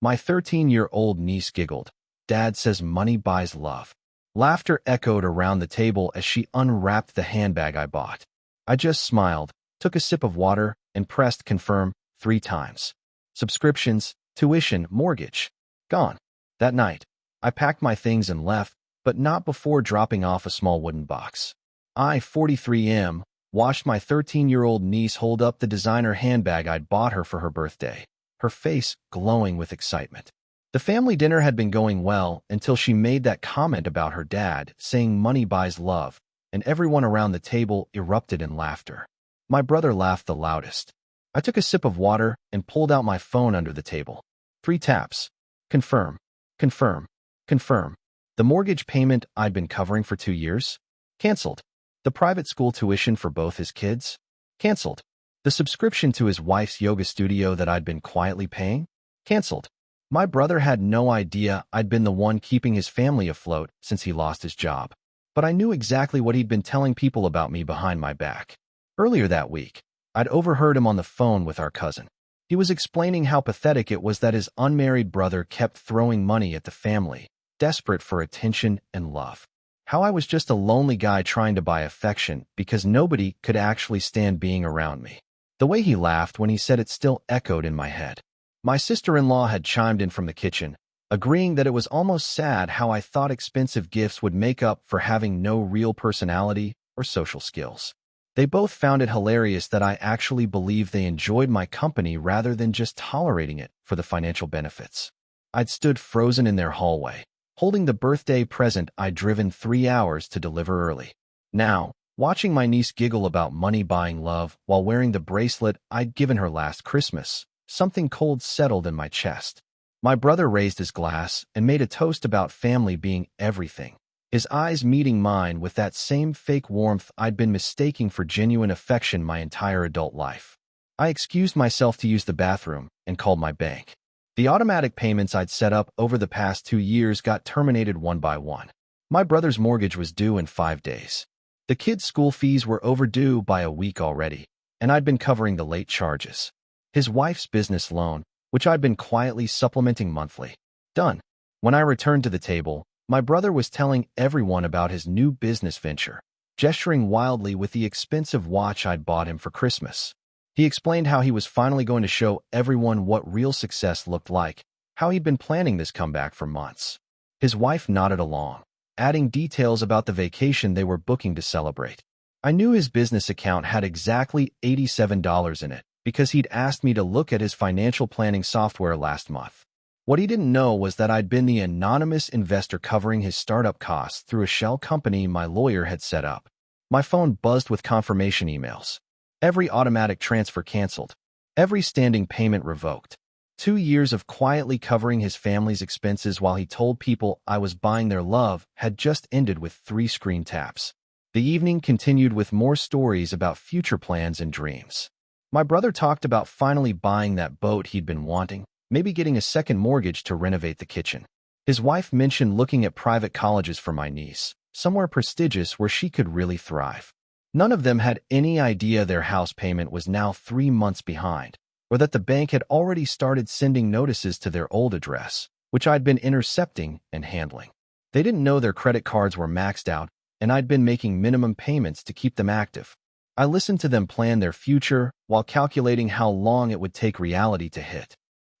My 13-year-old niece giggled. Dad says money buys love. Laughter echoed around the table as she unwrapped the handbag I bought. I just smiled, took a sip of water, and pressed confirm 3 times. Subscriptions, tuition, mortgage. Gone. That night, I packed my things and left, but not before dropping off a small wooden box. I, 43M, watched my 13-year-old niece hold up the designer handbag I'd bought her for her birthday, her face glowing with excitement. The family dinner had been going well until she made that comment about her dad, saying money buys love, and everyone around the table erupted in laughter. My brother laughed the loudest. I took a sip of water and pulled out my phone under the table. 3 taps. Confirm. Confirm. Confirm. The mortgage payment I'd been covering for 2 years? Cancelled. The private school tuition for both his kids? Cancelled. The subscription to his wife's yoga studio that I'd been quietly paying? Cancelled. My brother had no idea I'd been the one keeping his family afloat since he lost his job. But I knew exactly what he'd been telling people about me behind my back. Earlier that week, I'd overheard him on the phone with our cousin. He was explaining how pathetic it was that his unmarried brother kept throwing money at the family, desperate for attention and love. How I was just a lonely guy trying to buy affection because nobody could actually stand being around me. The way he laughed when he said it still echoed in my head. My sister-in-law had chimed in from the kitchen, agreeing that it was almost sad how I thought expensive gifts would make up for having no real personality or social skills. They both found it hilarious that I actually believed they enjoyed my company rather than just tolerating it for the financial benefits. I'd stood frozen in their hallway, holding the birthday present I'd driven 3 hours to deliver early. Now, watching my niece giggle about money buying love while wearing the bracelet I'd given her last Christmas, something cold settled in my chest. My brother raised his glass and made a toast about family being everything, his eyes meeting mine with that same fake warmth I'd been mistaking for genuine affection my entire adult life. I excused myself to use the bathroom and called my bank. The automatic payments I'd set up over the past 2 years got terminated one by one. My brother's mortgage was due in 5 days. The kids' school fees were overdue by a week already, and I'd been covering the late charges. His wife's business loan, which I'd been quietly supplementing monthly. Done. When I returned to the table, my brother was telling everyone about his new business venture, gesturing wildly with the expensive watch I'd bought him for Christmas. He explained how he was finally going to show everyone what real success looked like, how he'd been planning this comeback for months. His wife nodded along, adding details about the vacation they were booking to celebrate. I knew his business account had exactly $87 in it, because he'd asked me to look at his financial planning software last month. What he didn't know was that I'd been the anonymous investor covering his startup costs through a shell company my lawyer had set up. My phone buzzed with confirmation emails. Every automatic transfer canceled. Every standing payment revoked. 2 years of quietly covering his family's expenses while he told people I was buying their love had just ended with 3 screen taps. The evening continued with more stories about future plans and dreams. My brother talked about finally buying that boat he'd been wanting, maybe getting a second mortgage to renovate the kitchen. His wife mentioned looking at private colleges for my niece, somewhere prestigious where she could really thrive. None of them had any idea their house payment was now 3 months behind, or that the bank had already started sending notices to their old address, which I'd been intercepting and handling. They didn't know their credit cards were maxed out, and I'd been making minimum payments to keep them active. I listened to them plan their future while calculating how long it would take reality to hit.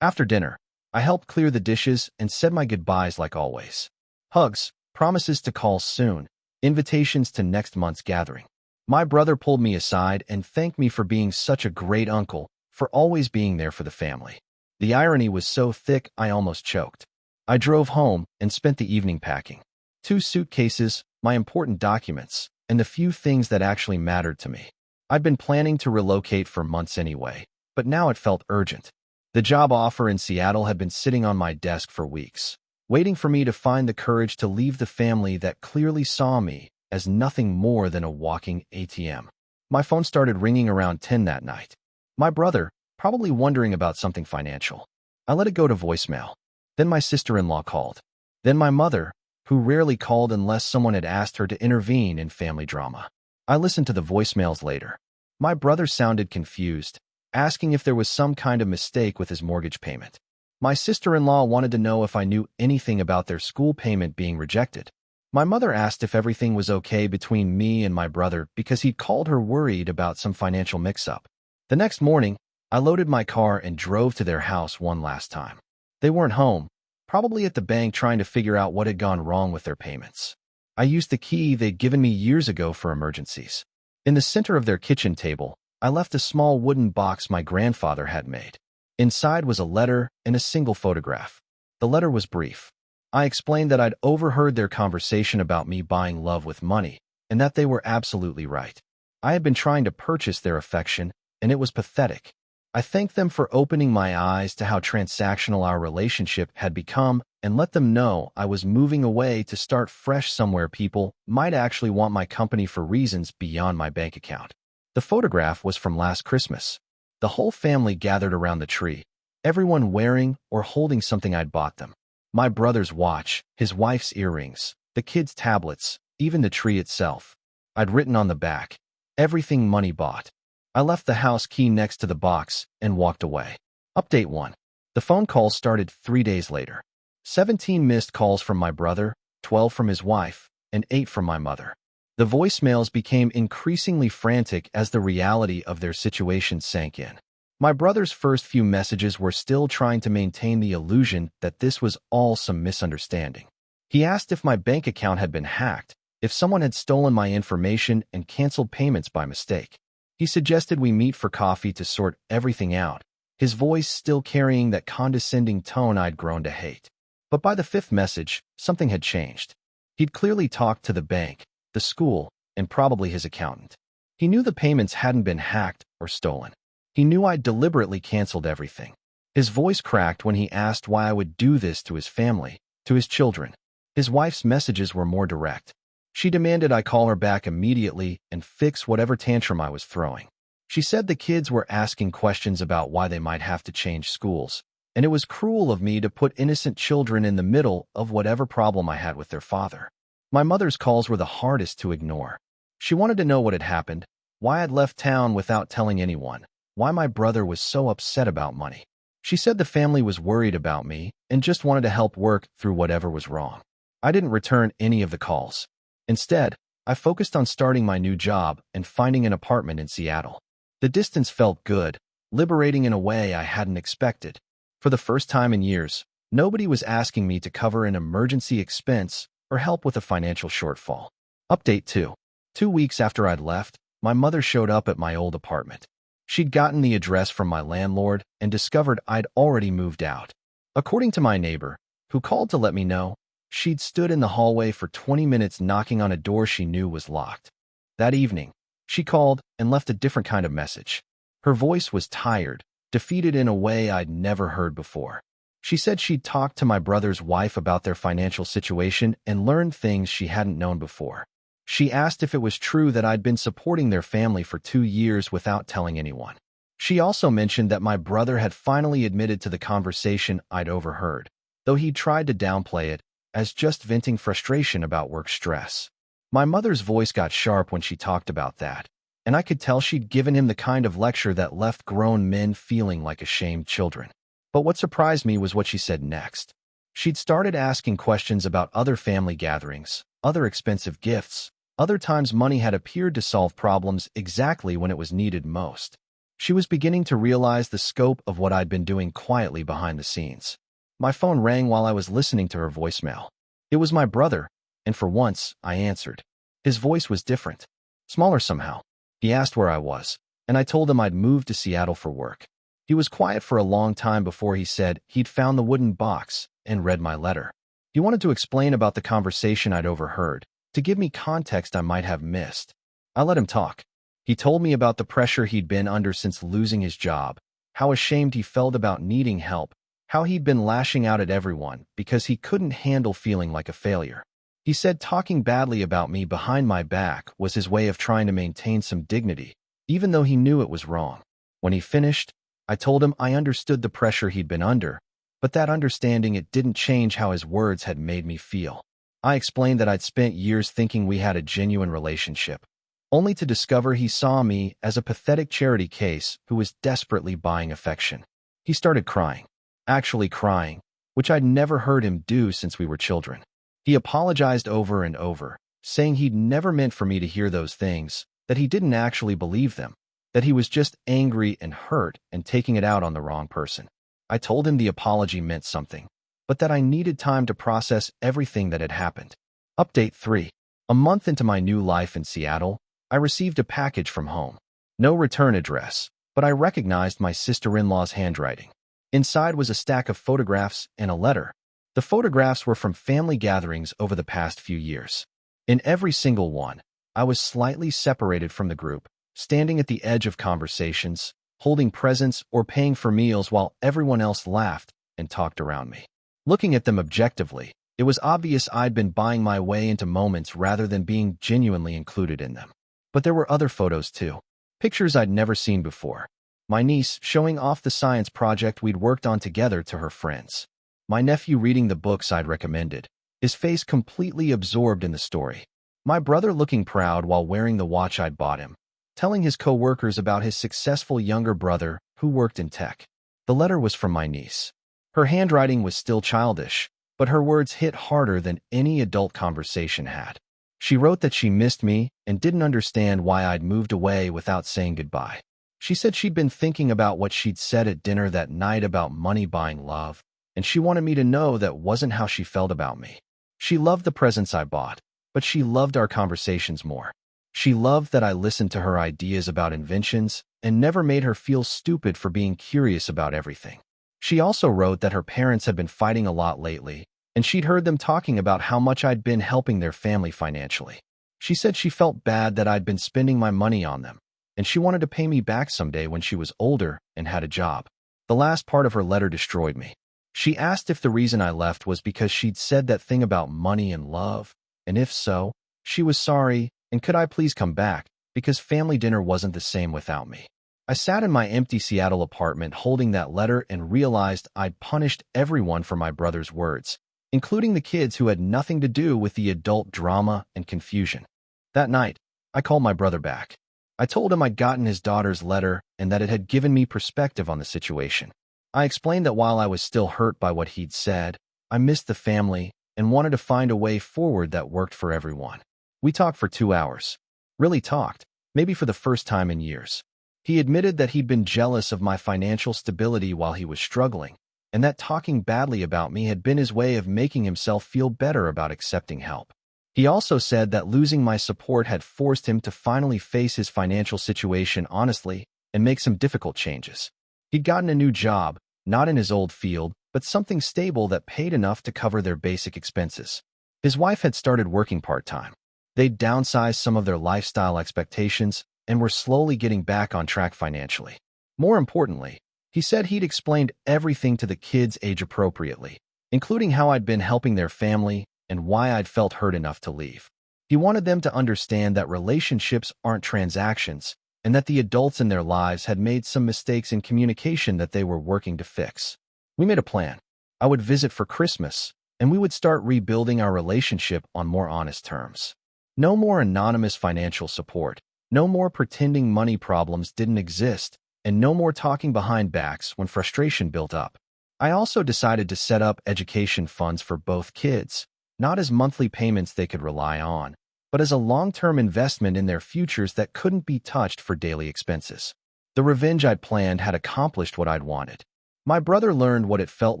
After dinner, I helped clear the dishes and said my goodbyes like always. Hugs, promises to call soon, invitations to next month's gathering. My brother pulled me aside and thanked me for being such a great uncle, for always being there for the family. The irony was so thick I almost choked. I drove home and spent the evening packing. 2 suitcases, my important documents, and the few things that actually mattered to me. I'd been planning to relocate for months anyway, but now it felt urgent. The job offer in Seattle had been sitting on my desk for weeks, waiting for me to find the courage to leave the family that clearly saw me as nothing more than a walking ATM. My phone started ringing around 10 that night. My brother, probably wondering about something financial. I let it go to voicemail. Then my sister-in-law called. Then my mother, who rarely called unless someone had asked her to intervene in family drama. I listened to the voicemails later. My brother sounded confused, asking if there was some kind of mistake with his mortgage payment. My sister-in-law wanted to know if I knew anything about their school payment being rejected. My mother asked if everything was okay between me and my brother because he'd called her worried about some financial mix-up. The next morning, I loaded my car and drove to their house one last time. They weren't home, probably at the bank trying to figure out what had gone wrong with their payments. I used the key they'd given me years ago for emergencies. In the center of their kitchen table, I left a small wooden box my grandfather had made. Inside was a letter and a single photograph. The letter was brief. I explained that I'd overheard their conversation about me buying love with money, and that they were absolutely right. I had been trying to purchase their affection, and it was pathetic. I thanked them for opening my eyes to how transactional our relationship had become and let them know I was moving away to start fresh somewhere people might actually want my company for reasons beyond my bank account. The photograph was from last Christmas. The whole family gathered around the tree, everyone wearing or holding something I'd bought them. My brother's watch, his wife's earrings, the kids' tablets, even the tree itself. I'd written on the back, "Everything money bought." I left the house key next to the box and walked away. Update 1. The phone calls started 3 days later. 17 missed calls from my brother, 12 from his wife, and 8 from my mother. The voicemails became increasingly frantic as the reality of their situation sank in. My brother's first few messages were still trying to maintain the illusion that this was all some misunderstanding. He asked if my bank account had been hacked, if someone had stolen my information and canceled payments by mistake. He suggested we meet for coffee to sort everything out, his voice still carrying that condescending tone I'd grown to hate. But by the 5th message, something had changed. He'd clearly talked to the bank, the school, and probably his accountant. He knew the payments hadn't been hacked or stolen. He knew I'd deliberately canceled everything. His voice cracked when he asked why I would do this to his family, to his children. His wife's messages were more direct. She demanded I call her back immediately and fix whatever tantrum I was throwing. She said the kids were asking questions about why they might have to change schools, and it was cruel of me to put innocent children in the middle of whatever problem I had with their father. My mother's calls were the hardest to ignore. She wanted to know what had happened, why I'd left town without telling anyone, why my brother was so upset about money. She said the family was worried about me and just wanted to help work through whatever was wrong. I didn't return any of the calls. Instead, I focused on starting my new job and finding an apartment in Seattle. The distance felt good, liberating in a way I hadn't expected. For the first time in years, nobody was asking me to cover an emergency expense or help with a financial shortfall. Update 2. 2 weeks after I'd left, my mother showed up at my old apartment. She'd gotten the address from my landlord and discovered I'd already moved out. According to my neighbor, who called to let me know, she'd stood in the hallway for 20 minutes knocking on a door she knew was locked. That evening, she called and left a different kind of message. Her voice was tired, defeated in a way I'd never heard before. She said she'd talked to my brother's wife about their financial situation and learned things she hadn't known before. She asked if it was true that I'd been supporting their family for 2 years without telling anyone. She also mentioned that my brother had finally admitted to the conversation I'd overheard, though he'd tried to downplay it as just venting frustration about work stress. My mother's voice got sharp when she talked about that, and I could tell she'd given him the kind of lecture that left grown men feeling like ashamed children. But what surprised me was what she said next. She'd started asking questions about other family gatherings, other expensive gifts, other times money had appeared to solve problems exactly when it was needed most. She was beginning to realize the scope of what I'd been doing quietly behind the scenes. My phone rang while I was listening to her voicemail. It was my brother, and for once, I answered. His voice was different, smaller somehow. He asked where I was, and I told him I'd moved to Seattle for work. He was quiet for a long time before he said he'd found the wooden box and read my letter. He wanted to explain about the conversation I'd overheard, to give me context I might have missed. I let him talk. He told me about the pressure he'd been under since losing his job, how ashamed he felt about needing help, how he'd been lashing out at everyone because he couldn't handle feeling like a failure. He said talking badly about me behind my back was his way of trying to maintain some dignity, even though he knew it was wrong. When he finished, I told him I understood the pressure he'd been under, but that understanding it didn't change how his words had made me feel. I explained that I'd spent years thinking we had a genuine relationship, only to discover he saw me as a pathetic charity case who was desperately buying affection. He started crying. actually crying, which I'd never heard him do since we were children. He apologized over and over, saying he'd never meant for me to hear those things, that he didn't actually believe them, that he was just angry and hurt and taking it out on the wrong person. I told him the apology meant something, but that I needed time to process everything that had happened. Update 3. A month into my new life in Seattle, I received a package from home. No return address, but I recognized my sister-in-law's handwriting. Inside was a stack of photographs and a letter. The photographs were from family gatherings over the past few years. In every single one, I was slightly separated from the group, standing at the edge of conversations, holding presents or paying for meals while everyone else laughed and talked around me. Looking at them objectively, it was obvious I'd been buying my way into moments rather than being genuinely included in them. But there were other photos too. Pictures I'd never seen before. My niece showing off the science project we'd worked on together to her friends. My nephew reading the books I'd recommended, his face completely absorbed in the story. My brother looking proud while wearing the watch I'd bought him, telling his co-workers about his successful younger brother who worked in tech. The letter was from my niece. Her handwriting was still childish, but her words hit harder than any adult conversation had. She wrote that she missed me and didn't understand why I'd moved away without saying goodbye. She said she'd been thinking about what she'd said at dinner that night about money buying love, and she wanted me to know that wasn't how she felt about me. She loved the presents I bought, but she loved our conversations more. She loved that I listened to her ideas about inventions and never made her feel stupid for being curious about everything. She also wrote that her parents had been fighting a lot lately, and she'd heard them talking about how much I'd been helping their family financially. She said she felt bad that I'd been spending my money on them, and she wanted to pay me back someday when she was older and had a job. The last part of her letter destroyed me. She asked if the reason I left was because she'd said that thing about money and love, and if so, she was sorry, and could I please come back, because family dinner wasn't the same without me. I sat in my empty Seattle apartment holding that letter and realized I'd punished everyone for my brother's words, including the kids who had nothing to do with the adult drama and confusion. That night, I called my brother back. I told him I'd gotten his daughter's letter and that it had given me perspective on the situation. I explained that while I was still hurt by what he'd said, I missed the family and wanted to find a way forward that worked for everyone. We talked for 2 hours. Really talked, maybe for the first time in years. He admitted that he'd been jealous of my financial stability while he was struggling, and that talking badly about me had been his way of making himself feel better about accepting help. He also said that losing my support had forced him to finally face his financial situation honestly and make some difficult changes. He'd gotten a new job, not in his old field, but something stable that paid enough to cover their basic expenses. His wife had started working part-time. They'd downsized some of their lifestyle expectations and were slowly getting back on track financially. More importantly, he said he'd explained everything to the kids age appropriately, including how I'd been helping their family and why I'd felt hurt enough to leave. He wanted them to understand that relationships aren't transactions and that the adults in their lives had made some mistakes in communication that they were working to fix. We made a plan. I would visit for Christmas, and we would start rebuilding our relationship on more honest terms. No more anonymous financial support, no more pretending money problems didn't exist, and no more talking behind backs when frustration built up. I also decided to set up education funds for both kids, not as monthly payments they could rely on, but as a long-term investment in their futures that couldn't be touched for daily expenses. The revenge I'd planned had accomplished what I'd wanted. My brother learned what it felt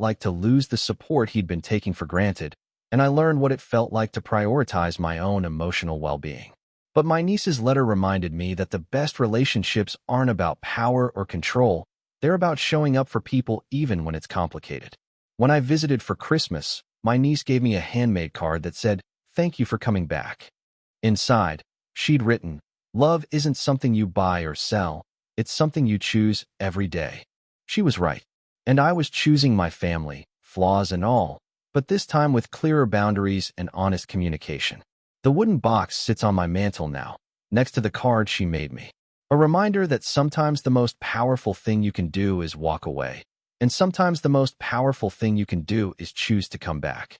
like to lose the support he'd been taking for granted, and I learned what it felt like to prioritize my own emotional well-being. But my niece's letter reminded me that the best relationships aren't about power or control, they're about showing up for people even when it's complicated. When I visited for Christmas, my niece gave me a handmade card that said, "Thank you for coming back." Inside, she'd written, "Love isn't something you buy or sell, it's something you choose every day." She was right. And I was choosing my family, flaws and all, but this time with clearer boundaries and honest communication. The wooden box sits on my mantle now, next to the card she made me. A reminder that sometimes the most powerful thing you can do is walk away, and sometimes the most powerful thing you can do is choose to come back.